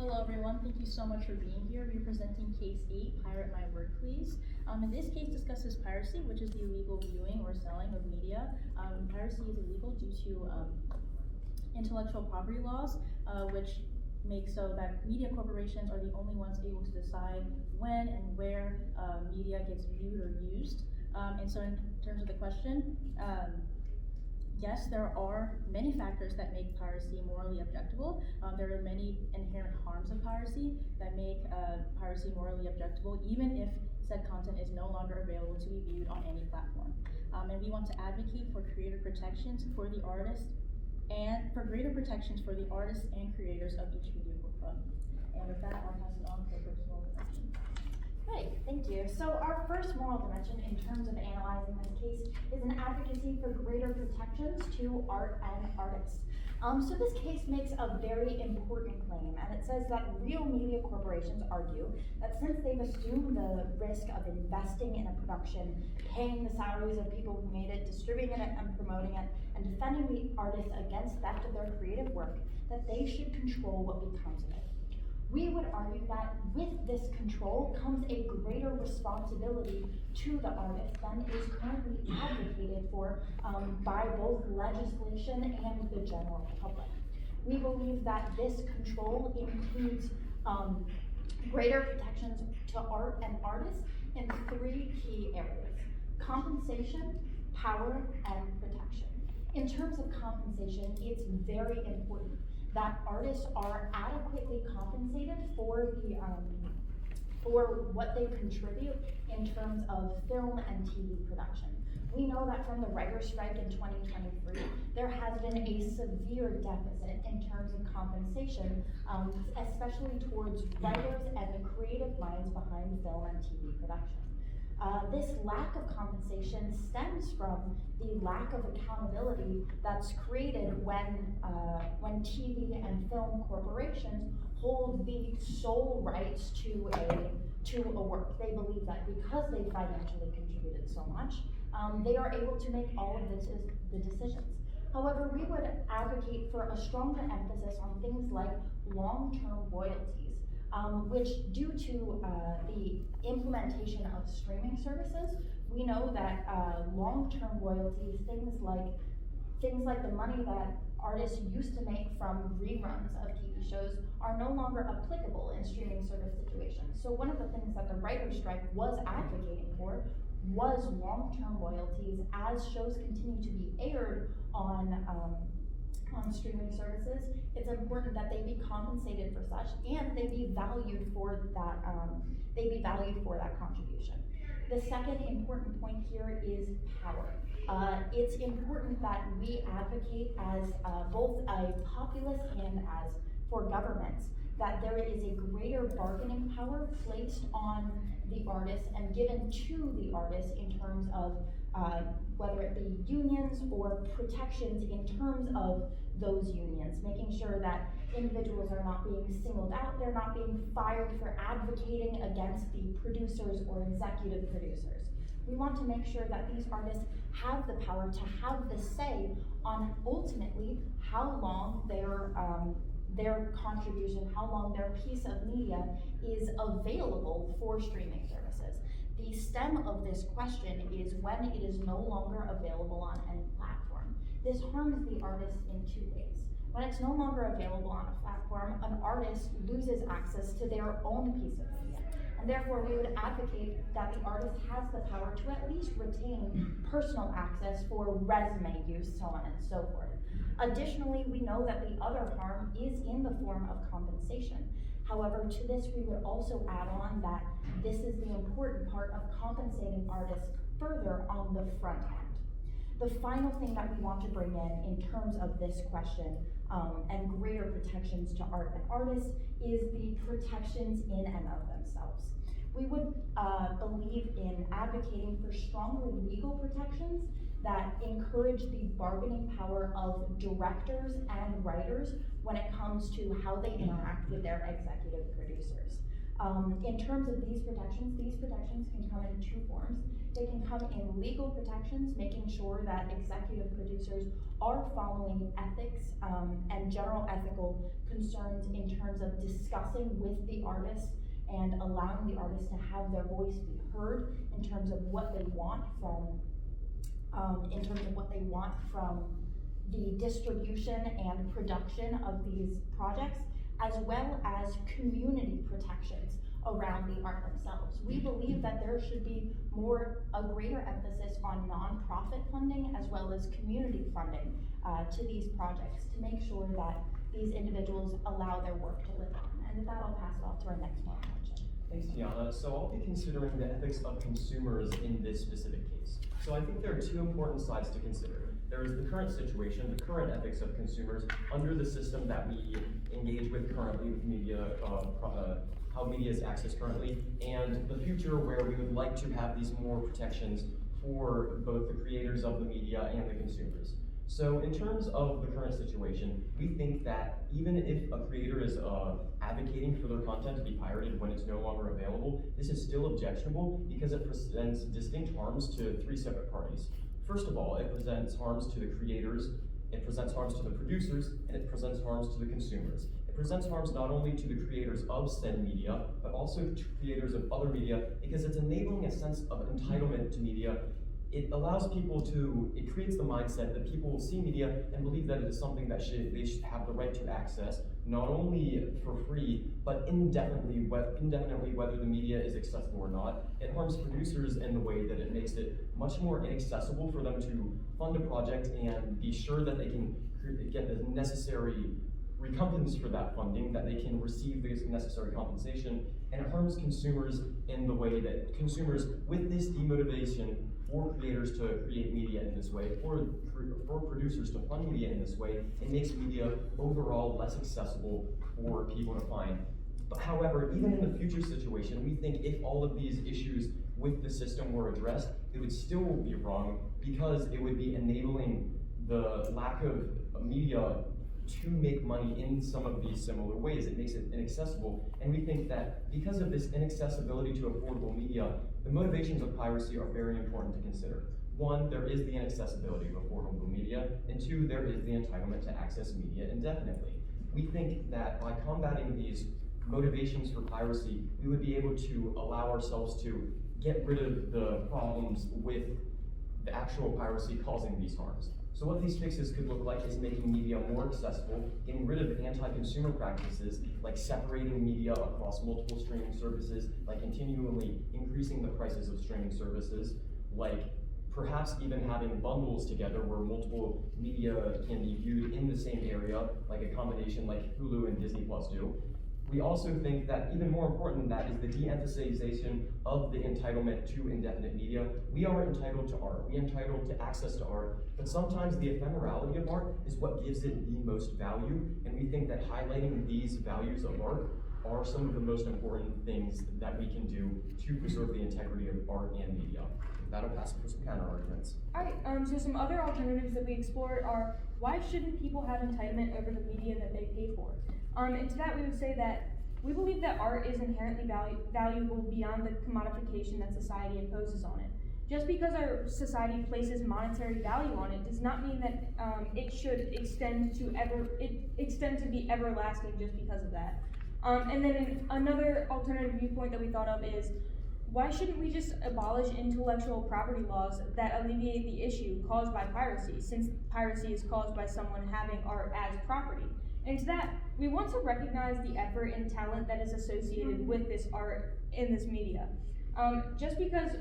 Hello everyone, thank you so much for being here. We're presenting case 8, Pirate My Work Please. In this case discusses piracy, which is the illegal viewing or selling of media. Piracy is illegal due to intellectual property laws, which make so that media corporations are the only ones able to decide when and where media gets viewed or used. And so in terms of the question, yes, there are many factors that make piracy morally objectable. There are many inherent harms of piracy that make piracy morally objectable, even if said content is no longer available to be viewed on any platform. And we want to advocate for creator protections for the artists and for greater protections for the artists and creators of each media corp. And with that, I'll pass it on to the personal dimension. Great, thank you. So our first moral dimension in terms of analyzing this case is an advocacy for greater protections to art and artists. So this case makes a very important claim, and it says that real media corporations argue that since they've assumed the risk of investing in a production, paying the salaries of people who made it, distributing it and promoting it, and defending the artists against theft of their creative work, that they should control what becomes of it. We would argue that with this control comes a greater responsibility to the artist than is currently advocated for by both legislation and the general public. We believe that this control includes greater protections to art and artists in 3 key areas: compensation, power, and protection. In terms of compensation, it's very important that artists are adequately compensated for what they contribute in terms of film and TV production. We know that from the writer's strike in 2023, there has been a severe deficit in terms of compensation, especially towards writers and the creative minds behind film and TV production. This lack of compensation stems from the lack of accountability that's created when TV and film corporations hold the sole rights to a work. They believe that because they financially contributed so much, they are able to make all of the decisions. However, we would advocate for a stronger emphasis on things like long-term royalties, which due to the implementation of streaming services, we know that long-term royalties, things like the money that artists used to make from reruns of TV shows, are no longer applicable in streaming service situations. So one of the things that the writer's strike was advocating for was long-term royalties as shows continue to be aired on streaming services. It's important that they be compensated for such, and they be valued for that contribution. The second important point here is power. It's important that we advocate as both a populace and as for governments that there is a greater bargaining power placed on the artists and given to the artists in terms of whether it be unions or protections in terms of those unions, making sure that individuals are not being singled out, they're not being fired for advocating against the producers or executive producers. We want to make sure that these artists have the power to have the say on ultimately how long their contribution, how long their piece of media is available for streaming services. The stem of this question is when it is no longer available on any platform. This harms the artist in 2 ways. When it's no longer available on a platform, an artist loses access to their own piece of media. And therefore, we would advocate that the artist has the power to at least retain personal access for resume use, so on and so forth. Additionally, we know that the other harm is in the form of compensation. However, to this we would also add on that this is the important part of compensating artists further on the front end. The final thing that we want to bring in terms of this question and greater protections to art and artists is the protections in and of themselves. We would believe in advocating for stronger legal protections that encourage the bargaining power of directors and writers when it comes to how they interact with their executive producers. In terms of these protections can come in two forms. They can come in legal protections, making sure that executive producers are following ethics and general ethical concerns in terms of discussing with the artist and allowing the artist to have their voice be heard in terms of what they want from the distribution and production of these projects, as well as community protections around the art themselves. We believe that there should be a greater emphasis on nonprofit funding as well as community funding to these projects to make sure that these individuals allow their work to live on. And with that, I'll pass it off to our next moderator. Thanks, Tiana. So I'll be considering the ethics of consumers in this specific case. So I think there are two important sides to consider. There is the current situation, the current ethics of consumers under the system that we engage with currently with media, how media is accessed currently, and the future where we would like to have these more protections for both the creators of the media and the consumers. So in terms of the current situation, we think that even if a creator is advocating for their content to be pirated when it's no longer available, this is still objectionable because it presents distinct harms to three separate parties. First of all, it presents harms to the creators, it presents harms to the producers, and it presents harms to the consumers. It presents harms not only to the creators of said media, but also to creators of other media, because it's enabling a sense of entitlement to media. It allows people it creates the mindset that people will see media and believe that it is something that they should have the right to access, not only for free, but indefinitely whether the media is accessible or not. It harms producers in the way that it makes it much more inaccessible for them to fund a project and be sure that they can get the necessary recompense for that funding, that they can receive the necessary compensation, and it harms consumers in the way that consumers, with this demotivation for creators to create media in this way, for producers to fund media in this way, it makes media overall less accessible for people to find. But however, even in the future situation, we think if all of these issues with the system were addressed, it would still be wrong because it would be enabling the lack of media to make money in some of these similar ways. It makes it inaccessible, and we think that because of this inaccessibility to affordable media, the motivations of piracy are very important to consider. One, there is the inaccessibility of affordable media, and two, there is the entitlement to access media indefinitely. We think that by combating these motivations for piracy, we would be able to allow ourselves to get rid of the problems with the actual piracy causing these harms. So what these fixes could look like is making media more accessible, getting rid of anti-consumer practices like separating media across multiple streaming services, like continually increasing the prices of streaming services, like perhaps even having bundles together where multiple media can be viewed in the same area, like a combination like Hulu and Disney Plus do. We also think that even more important than that is the de-emphasization of the entitlement to indefinite media. We are entitled to art, we are entitled to access to art, but sometimes the ephemerality of art is what gives it the most value, and we think that highlighting these values of art are some of the most important things that we can do to preserve the integrity of art and media. That'll pass for some counter arguments. Alright, so some other alternatives that we explored are, why shouldn't people have entitlement over the media that they pay for? And to that we would say that we believe that art is inherently valuable beyond the commodification that society imposes on it. Just because our society places monetary value on it does not mean that it should extend to be everlasting just because of that. And then another alternative viewpoint that we thought of is, why shouldn't we just abolish intellectual property laws that alleviate the issue caused by piracy, since piracy is caused by someone having art as property? And to that, we want to recognize the effort and talent that is associated with this art in this media. Just because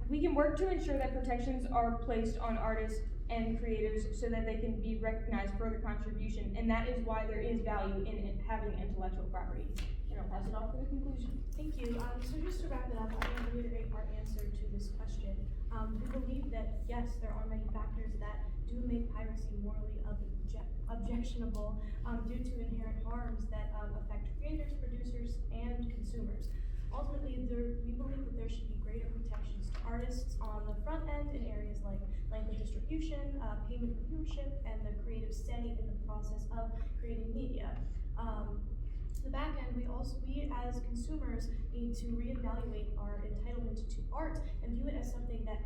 we can work to ensure that protections are placed on artists and creators so that they can be recognized for their contribution, and that is why there is value in having intellectual property. And I'll pass it off for the conclusion. Thank you. So just to wrap it up, I want to reiterate our answer to this question. We believe that yes, there are many factors that do make piracy morally objectionable due to inherent harms that affect creators, producers, and consumers. Ultimately, we believe that there should be greater protections to artists on the front end in areas like language distribution, payment reviewership, and the creative say in the process of creating media. The back end, we as consumers need to reevaluate our entitlement to art and view it as something that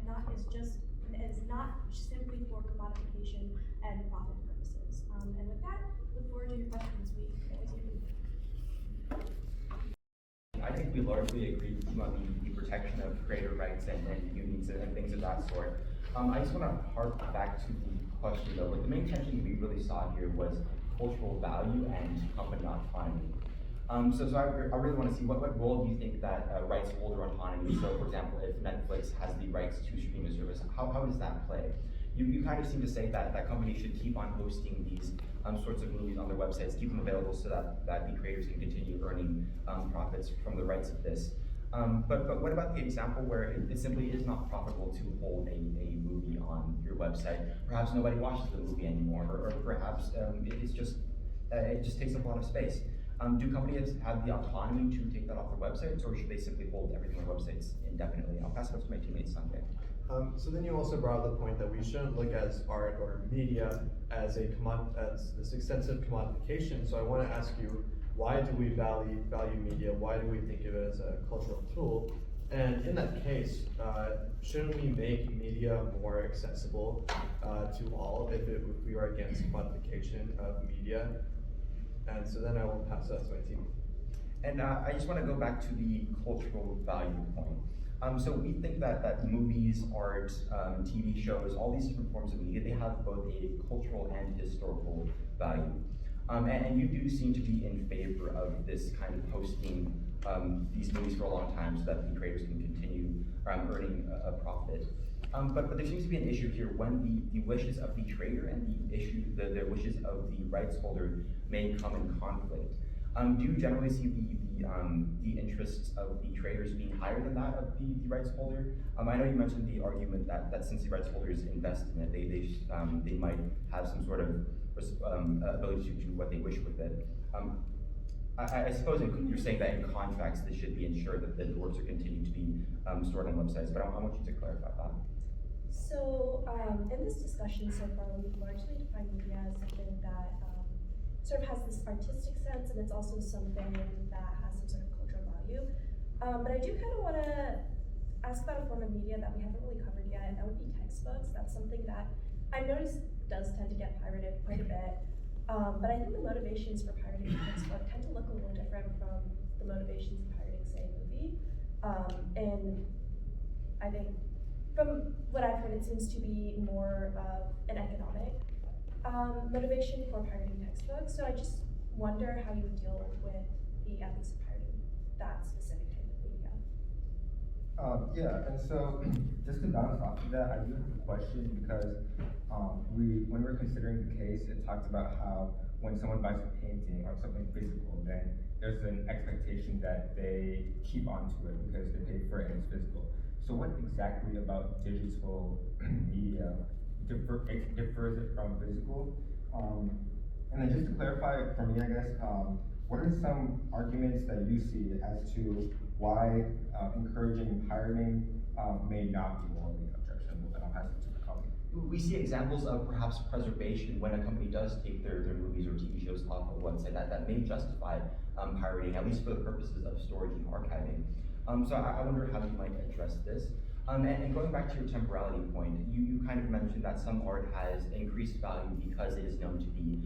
is not simply for commodification and profit purposes. And with that, look forward to your questions. We can always hear from you. I think we largely agree on the protection of creator rights and unions and things of that sort. I just want to hark back to the question though. Like, the main tension we really saw here was cultural value and company autonomy. So I really want to see what role do you think that rights holder autonomy, so for example, if Netflix has the rights to stream a service, how does that play? You kind of seem to say that companies should keep on hosting these sorts of movies on their websites, keep them available so that the creators can continue earning profits from the rights of this. But what about the example where it simply is not profitable to hold a movie on your website? Perhaps nobody watches the movie anymore, or perhaps it just takes up a lot of space. Do companies have the autonomy to take that off their websites, or should they simply hold everything on their websites indefinitely? I'll pass it up to my teammate Sanjay. So then you also brought up the point that we shouldn't look at art or media as this extensive commodification. So I want to ask you, why do we value media? Why do we think of it as a cultural tool? And in that case, shouldn't we make media more accessible to all if we are against commodification of media? And so then I will pass that to my team. And I just want to go back to the cultural value point. So we think that movies, art, TV shows, all these different forms of media, they have both a cultural and historical value. And you do seem to be in favor of this kind of hosting these movies for a long time so that the creators can continue earning a profit. But there seems to be an issue here when the wishes of the creator and the wishes of the rights holder may come in conflict. Do you generally see the interests of the traders being higher than that of the rights holder? I know you mentioned the argument that since the rights holders invest in it, they might have some sort of ability to do what they wish with it. I suppose you're saying that in contracts this should be ensured that the works are continued to be stored on websites, but I want you to clarify that. So in this discussion so far, we've largely defined media as something that sort of has this artistic sense, and it's also something that has some sort of cultural value. But I do kind of want to ask about a form of media that we haven't really covered yet, and that would be textbooks. That's something that I've noticed does tend to get pirated quite a bit. But I think the motivations for pirating a textbook tend to look a little different from the motivations of pirating, say, a movie. And I think from what I've heard, it seems to be more of an economic motivation for pirating textbooks. So I just wonder how you would deal with the ethics of pirating that specific type of media. Yeah, and so just to bounce off of that, I do have a question because when we're considering the case, it talks about how when someone buys a painting or something physical, then there's an expectation that they keep onto it because they paid for it and it's physical. So what exactly about digital media differs it from physical? And then just to clarify for me, I guess, what are some arguments that you see as to why encouraging pirating may not be morally objectionable? And I'll pass it to the colleague. We see examples of perhaps preservation when a company does take their movies or TV shows off of a website that may justify pirating, at least for the purposes of storage and archiving. So I wonder how you might address this. And going back to your temporality point, you kind of mentioned that some art has increased value because it is known to be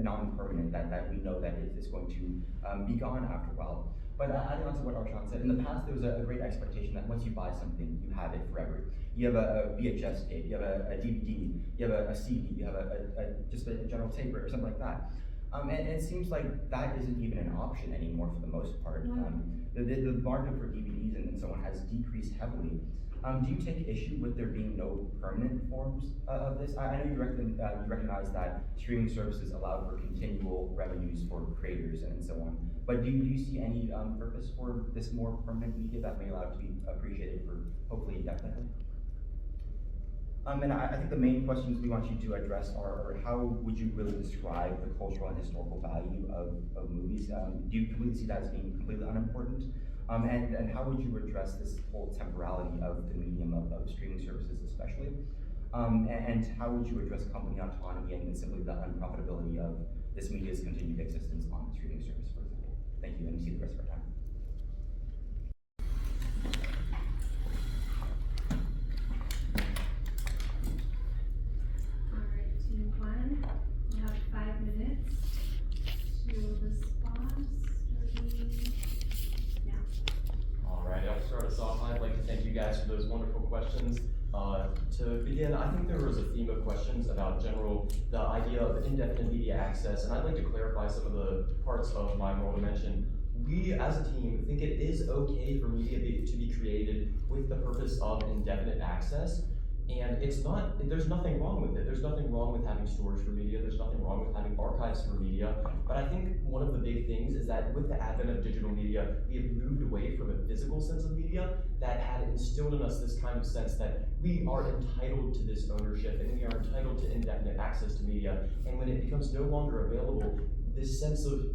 non-permanent, that we know that it's going to be gone after a while. But adding on to what Arshad said, in the past there was a great expectation that once you buy something, you have it forever. You have a VHS tape, you have a DVD, you have a CD, you have just a general tape or something like that. And it seems like that isn't even an option anymore for the most part. The market for DVDs and so on has decreased heavily. Do you take issue with there being no permanent forms of this? I know you recognize that streaming services allow for continual revenues for creators and so on, but do you see any purpose for this more permanent media that may allow it to be appreciated for hopefully indefinitely? And I think the main questions we want you to address are how would you really describe the cultural and historical value of movies? Do you completely see that as being completely unimportant? And how would you address this whole temporality of the medium of streaming services especially? And how would you address company autonomy and simply the unprofitability of this media's continued existence on the streaming service, for example? Thank you, and we see the rest of our time. Alright, team one, you have 5 minutes to respond, starting now. Alright, I'll start us off. I'd like to thank you guys for those wonderful questions. To begin, I think there was a theme of questions about the idea of indefinite media access, and I'd like to clarify some of the parts of my role to mention. We, as a team, think it is okay for media to be created with the purpose of indefinite access, and there's nothing wrong with it. There's nothing wrong with having storage for media. There's nothing wrong with having archives for media. But I think one of the big things is that with the advent of digital media, we have moved away from a physical sense of media that had instilled in us this kind of sense that we are entitled to this ownership and we are entitled to indefinite access to media. And when it becomes no longer available, this sense of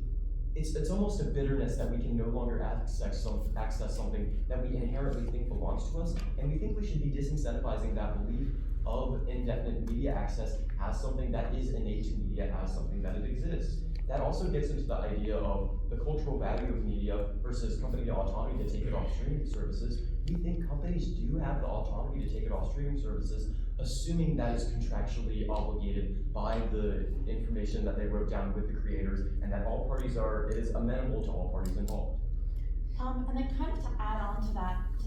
it's almost a bitterness that we can no longer access something that we inherently think belongs to us, and we think we should be disincentivizing that belief of indefinite media access as something that is innate to media, as something that it exists. That also gets into the idea of the cultural value of media versus company autonomy to take it off streaming services. We think companies do have the autonomy to take it off streaming services, assuming that is contractually obligated by the information that they wrote down with the creators, and that it is amenable to all parties involved. And then kind of to add on to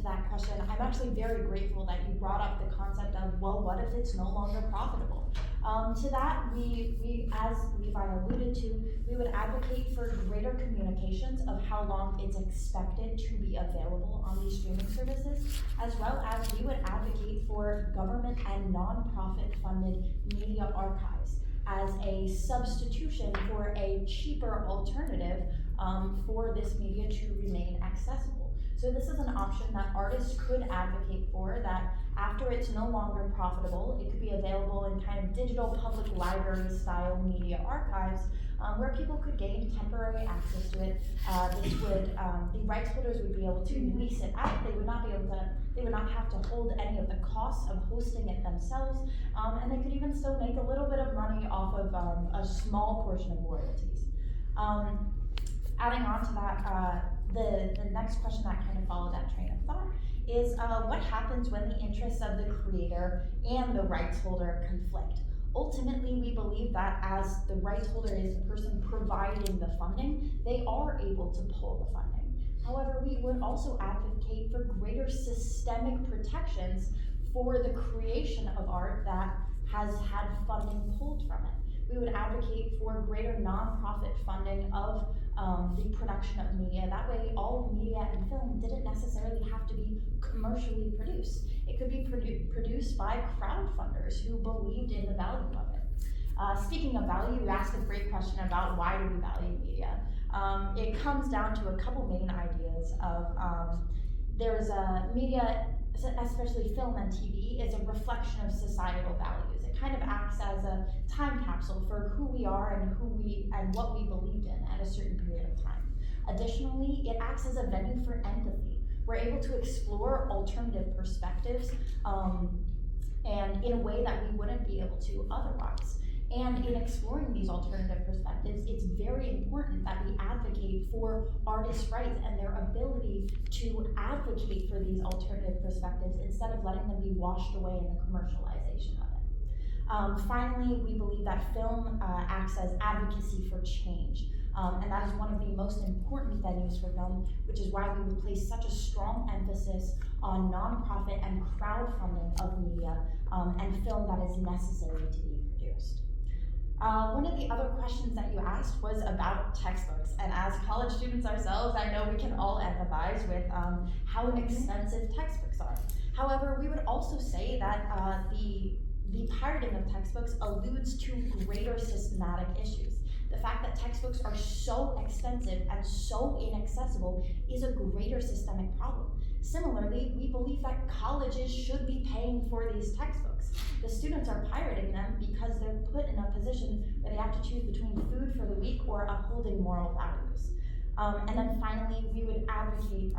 that question, I'm actually very grateful that you brought up the concept of, well, what if it's no longer profitable? To that, we, as Levi alluded to, we would advocate for greater communications of how long it's expected to be available on these streaming services, as well as we would advocate for government and nonprofit funded media archives as a substitution for a cheaper alternative for this media to remain accessible. So this is an option that artists could advocate for, that after it's no longer profitable, it could be available in kind of digital public library style media archives where people could gain temporary access to it. The rights holders would be able to lease it out. They would not have to hold any of the costs of hosting it themselves, and they could even still make a little bit of money off of a small portion of royalties. Adding on to that, the next question that kind of followed that train of thought is what happens when the interests of the creator and the rights holder conflict? Ultimately, we believe that as the rights holder is the person providing the funding, they are able to pull the funding. However, we would also advocate for greater systemic protections for the creation of art that has had funding pulled from it. We would advocate for greater nonprofit funding of the production of media. That way, all media and film didn't necessarily have to be commercially produced. It could be produced by crowdfunders who believed in the value of it. Speaking of value, you asked a great question about why do we value media. It comes down to a couple main ideas of there's a media, especially film and TV, is a reflection of societal values. It kind of acts as a time capsule for who we are and what we believed in at a certain period of time. Additionally, it acts as a venue for empathy. We're able to explore alternative perspectives and in a way that we wouldn't be able to otherwise. And in exploring these alternative perspectives, it's very important that we advocate for artists' rights and their ability to advocate for these alternative perspectives instead of letting them be washed away in the commercialization of it. Finally, we believe that film acts as advocacy for change. And that is one of the most important venues for film, which is why we would place such a strong emphasis on nonprofit and crowdfunding of media and film that is necessary to be produced. One of the other questions that you asked was about textbooks, and as college students ourselves, I know we can all empathize with how expensive textbooks are. However, we would also say that the pirating of textbooks alludes to greater systematic issues. The fact that textbooks are so expensive and so inaccessible is a greater systemic problem. Similarly, we believe that colleges should be paying for these textbooks. The students are pirating them because they're put in a position where they have to choose between food for the week or upholding moral values. And then finally, we would advocate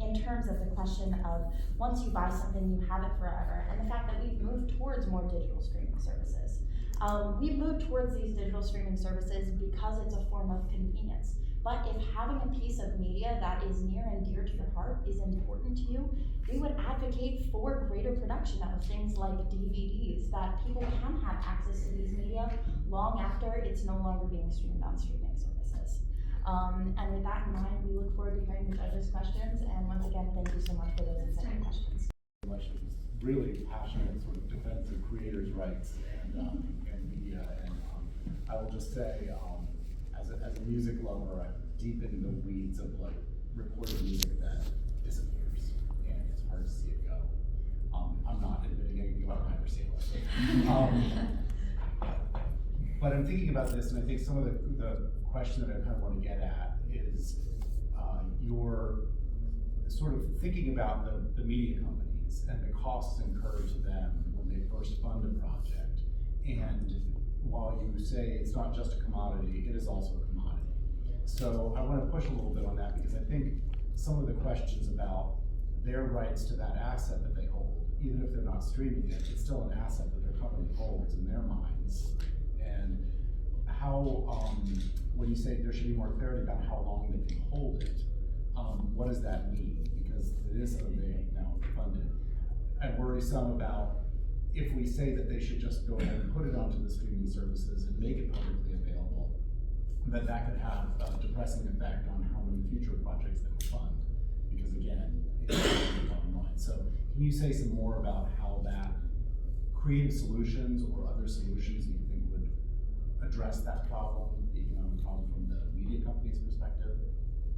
in terms of the question of once you buy something, you have it forever, and the fact that we've moved towards more digital streaming services. We've moved towards these digital streaming services because it's a form of convenience. But if having a piece of media that is near and dear to your heart is important to you, we would advocate for greater production of things like DVDs, that people can have access to these media long after it's no longer being streamed on streaming services. And with that in mind, we look forward to hearing the judges' questions, and once again, thank you so much for those insightful questions. Really passionate sort of defense of creators' rights and media, and I will just say, as a music lover, I'm deep in the weeds of like recorded music that disappears, and it's hard to see it go. I'm not admitting anything about piracy. But I'm thinking about this, and I think some of the question that I kind of want to get at is your sort of thinking about the media companies and the costs incurred to them when they first fund a project. And while you say it's not just a commodity, it is also a commodity. So I want to push a little bit on that, because I think some of the questions about their rights to that asset that they hold, even if they're not streaming it, it's still an asset that their company holds in their minds. And how, when you say there should be more clarity about how long they can hold it, what does that mean? Because it is something they now funded. I worry some about if we say that they should just go ahead and put it onto the streaming services and make it publicly available, that could have a depressing effect on how many future projects they will fund. Because again, it's the bottom line. So can you say some more about how that creative solutions or other solutions that you think would address that problem, the economic problem from the media company's perspective?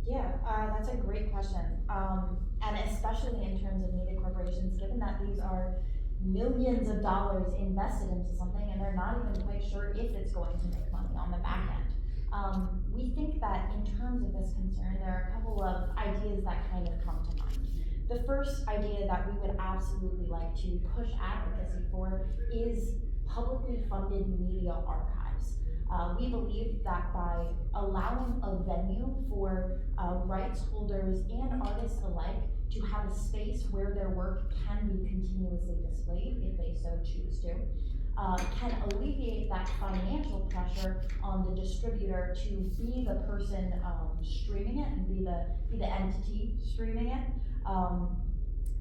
Yeah, that's a great question. And especially in terms of media corporations, given that these are millions of dollars invested into something and they're not even quite sure if it's going to make money on the back end. We think that in terms of this concern, there are a couple of ideas that kind of come to mind. The first idea that we would absolutely like to push advocacy for is publicly funded media archives. We believe that by allowing a venue for rights holders and artists alike to have a space where their work can be continuously displayed if they so choose to, can alleviate that financial pressure on the distributor to be the person streaming it and be the entity streaming it,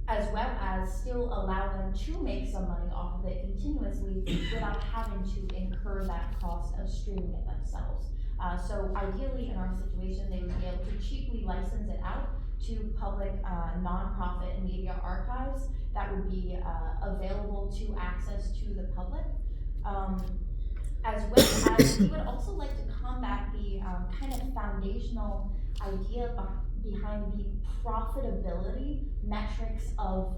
as well as still allow them to make some money off of it continuously without having to incur that cost of streaming it themselves. So ideally in our situation, they would be able to cheaply license it out to public nonprofit and media archives that would be available to access to the public. As well as we would also like to combat the kind of foundational idea behind the profitability metrics of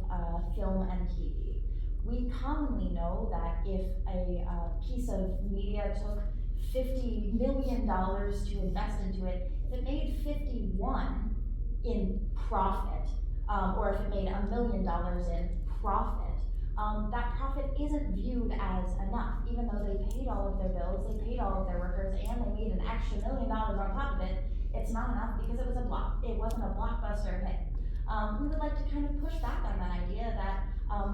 film and TV. We commonly know that if a piece of media took $50 million to invest into it, if it made 51 in profit, or if it made $1 million in profit, that profit isn't viewed as enough. Even though they paid all of their bills, they paid all of their workers, and they made an extra $1 million on top of it, it's not enough because it wasn't a blockbuster hit. We would like to kind of push back on that idea that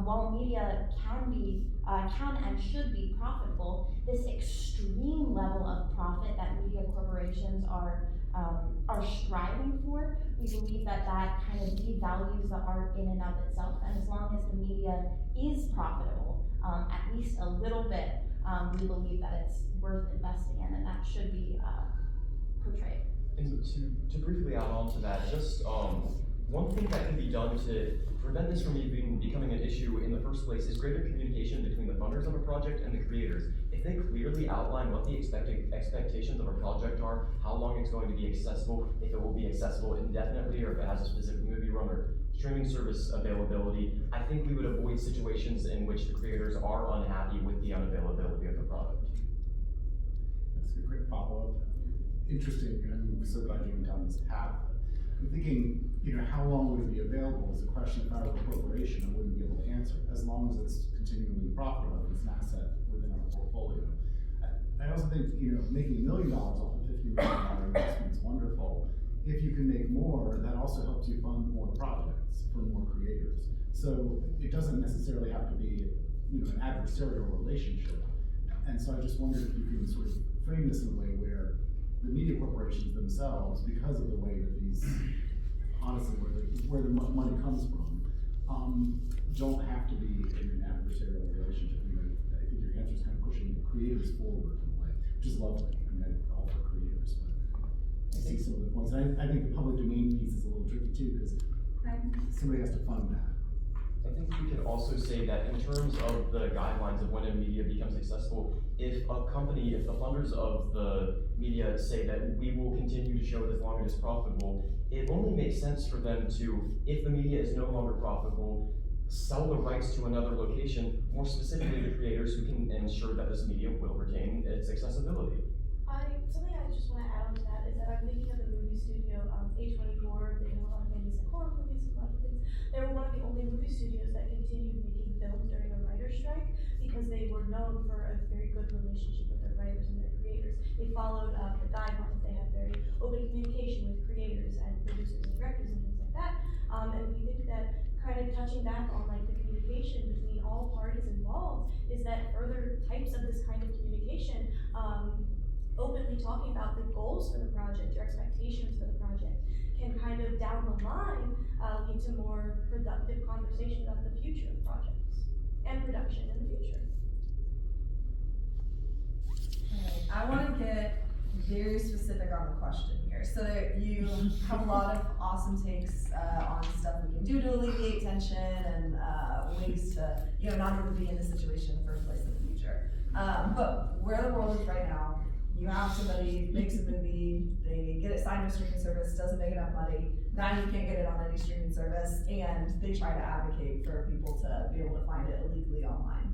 while media can and should be profitable, this extreme level of profit that media corporations are striving for, we believe that kind of devalues the art in and of itself. And as long as the media is profitable, at least a little bit, we believe that it's worth investing in, and that should be portrayed. And to briefly add on to that, just one thing that can be done to prevent this from even becoming an issue in the first place is greater communication between the funders of a project and the creators. If they clearly outline what the expectations of a project are, how long it's going to be accessible, if it will be accessible indefinitely, or if it has a specific movie run or streaming service availability, I think we would avoid situations in which the creators are unhappy with the unavailability of the product. That's a great follow-up. Interesting. I'm so glad you went down this path. I'm thinking, how long would it be available is a question. If I were a corporation, I wouldn't be able to answer it, as long as it's continually profitable, if it's an asset within our portfolio. I also think, making $1 million off a $50 million investment is wonderful. If you can make more, that also helps you fund more projects for more creators. So it doesn't necessarily have to be, an adversarial relationship. And so I just wondered if you can sort of frame this in a way where the media corporations themselves, because of the way that these, honestly, where the money comes from, don't have to be in an adversarial relationship. You know, I think your answer is kind of pushing the creators forward in a way, which is lovely. I mean, all for creators, but I see some of the points. And I think the public domain piece is a little tricky too, because somebody has to fund that. I think we could also say that in terms of the guidelines of when a media becomes accessible, if a company, if the funders of the media say that we will continue to show it as long as it's profitable, it only makes sense for them to, if the media is no longer profitable, sell the rights to another location, more specifically the creators who can ensure that this media will retain its accessibility. Something I just want to add on to that is that I'm thinking of the movie studio, A24, they know a lot of movies, like horror movies, a lot of things. They were one of the only movie studios that continued making films during a writer's strike because they were known for a very good relationship with their writers and their creators. They followed the guidelines, they had very open communication with creators and producers and directors and things like that. And we think that kind of touching back on like the communication between all parties involved is that further types of this kind of communication, openly talking about the goals for the project, your expectations for the project, can kind of down the line lead to more productive conversation about the future of projects and production in the future. I want to get very specific on the question here. So that you have a lot of awesome takes on stuff we can do to alleviate tension and ways to, not even be in this situation in the first place in the future. But where the world is right now, you have somebody makes a movie, they get it signed to a streaming service, doesn't make enough money, now you can't get it on any streaming service, and they try to advocate for people to be able to find it illegally online.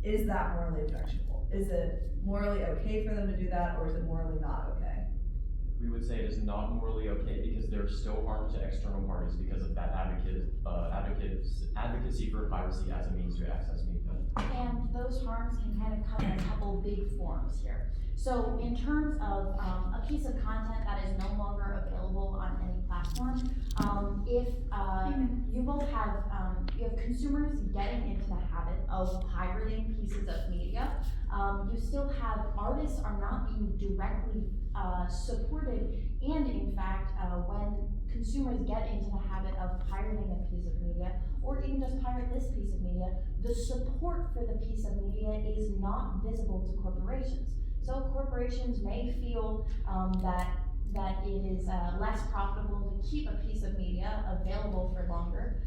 Is that morally objectionable? Is it morally okay for them to do that, or is it morally not okay? We would say it is not morally okay because they're still harm to external parties because of that advocacy for piracy as a means to access media. And those harms can kind of come in a couple big forms here. So in terms of a piece of content that is no longer available on any platform, if you will have you have consumers getting into the habit of pirating pieces of media, you still have artists are not being directly supported, and in fact, when consumers get into the habit of pirating a piece of media, or even just pirate this piece of media, the support for the piece of media is not visible to corporations. So corporations may feel that it is less profitable to keep a piece of media available for longer,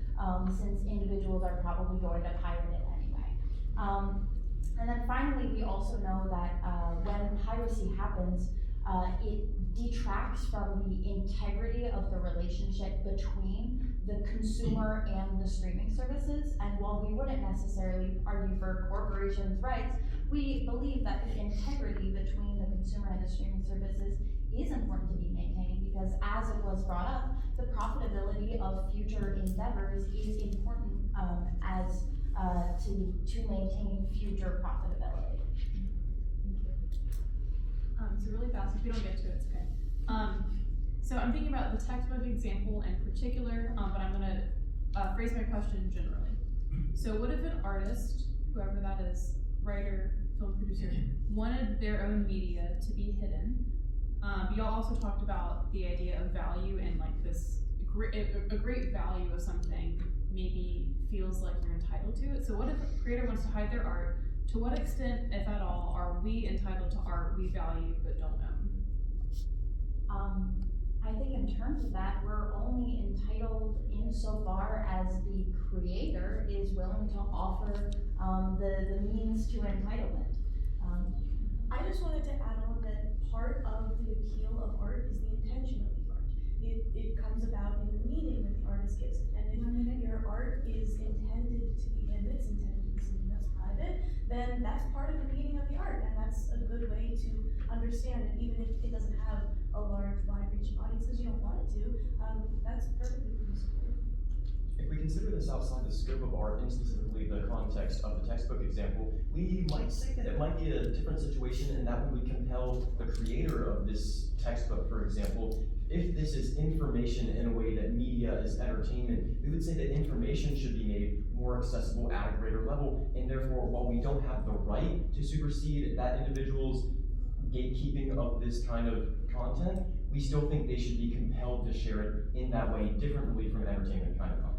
since individuals are probably going to pirate it anyway. And then finally, we also know that when piracy happens, it detracts from the integrity of the relationship between the consumer and the streaming services. And while we wouldn't necessarily argue for corporations' rights, we believe that the integrity between the consumer and the streaming services is important to be maintained, because as it was brought up, the profitability of future endeavors is important to maintain future profitability. So really fast, if you don't get to it, it's okay. So I'm thinking about the textbook example in particular, but I'm gonna phrase my question generally. So what if an artist, whoever that is, writer, film producer, wanted their own media to be hidden? Y'all also talked about the idea of value and like this, a great value of something maybe feels like you're entitled to it. So what if a creator wants to hide their art? To what extent, if at all, are we entitled to art we value but don't own? I think in terms of that, we're only entitled insofar as the creator is willing to offer the means to entitlement. I just wanted to add on that part of the appeal of art is the intention of the art. It comes about in the meaning that the artist gives it. And if your art is intended to be hidden, it's intended to be something that's private, then that's part of the meaning of the art, and that's a good way to understand it, even if it doesn't have a large, wide-reaching audience, because you don't want it to. That's perfectly permissible. If we consider this outside the scope of art, and specifically the context of the textbook example, we might say that it might be a different situation, and that would compel the creator of this textbook, for example, if this is information in a way that media is entertainment, we would say that information should be made more accessible at a greater level, and therefore, while we don't have the right to supersede that individual's gatekeeping of this kind of content, we still think they should be compelled to share it in that way differently from entertainment kind of content.